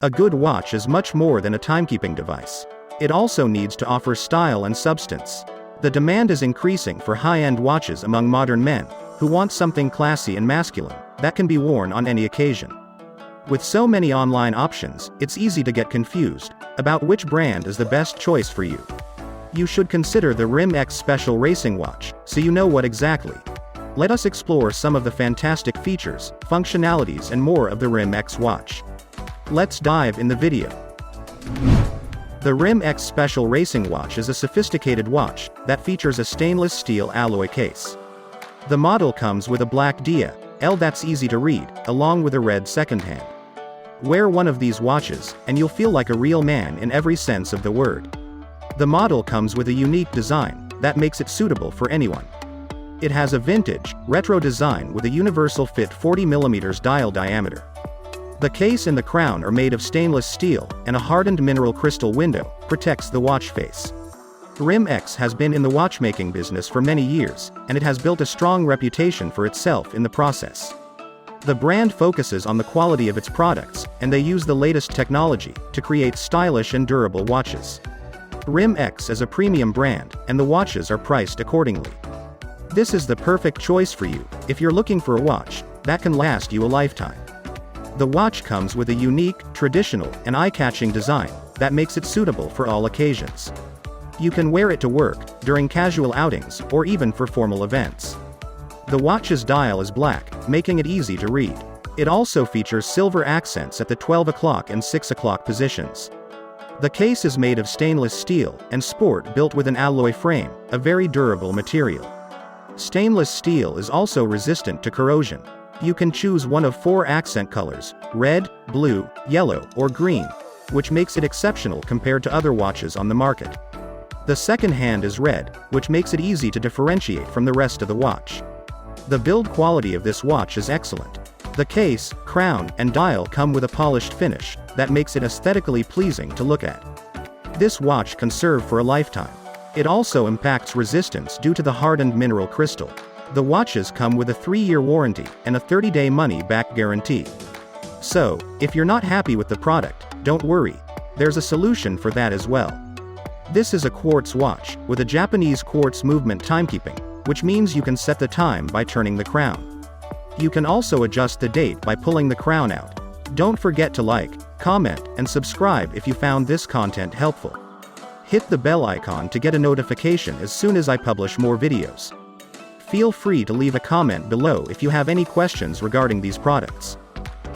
A good watch is much more than a timekeeping device. It also needs to offer style and substance. The demand is increasing for high-end watches among modern men, who want something classy and masculine, that can be worn on any occasion. With so many online options, it's easy to get confused about which brand is the best choice for you. You should consider the RiMX Special Racing Watch, so you know what exactly. Let us explore some of the fantastic features, functionalities and more of the RiMX watch. Let's dive in the video. The RiMX Special Racing Watch is a sophisticated watch that features a stainless steel alloy case. The model comes with a black dial that's easy to read, along with a red second hand. Wear one of these watches, and you'll feel like a real man in every sense of the word. The model comes with a unique design that makes it suitable for anyone. It has a vintage, retro design with a universal fit 40mm dial diameter. The case and the crown are made of stainless steel, and a hardened mineral crystal window protects the watch face. RiMX has been in the watchmaking business for many years, and it has built a strong reputation for itself in the process. The brand focuses on the quality of its products, and they use the latest technology to create stylish and durable watches. RiMX is a premium brand, and the watches are priced accordingly. This is the perfect choice for you if you're looking for a watch that can last you a lifetime. The watch comes with a unique, traditional, and eye-catching design that makes it suitable for all occasions. You can wear it to work, during casual outings, or even for formal events. The watch's dial is black, making it easy to read. It also features silver accents at the 12 o'clock and 6 o'clock positions. The case is made of stainless steel and sport built with an alloy frame, a very durable material. Stainless steel is also resistant to corrosion. You can choose one of 4 accent colors: red, blue, yellow, or green, which makes it exceptional compared to other watches on the market. The second hand is red, which makes it easy to differentiate from the rest of the watch. The build quality of this watch is excellent. The case, crown, and dial come with a polished finish that makes it aesthetically pleasing to look at. This watch can serve for a lifetime. It also impacts resistance due to the hardened mineral crystal. The watches come with a 3-year warranty and a 30-day money-back guarantee. So, if you're not happy with the product, don't worry. There's a solution for that as well. This is a quartz watch, with a Japanese quartz movement timekeeping, which means you can set the time by turning the crown. You can also adjust the date by pulling the crown out. Don't forget to like, comment, and subscribe if you found this content helpful. Hit the bell icon to get a notification as soon as I publish more videos. Feel free to leave a comment below if you have any questions regarding these products.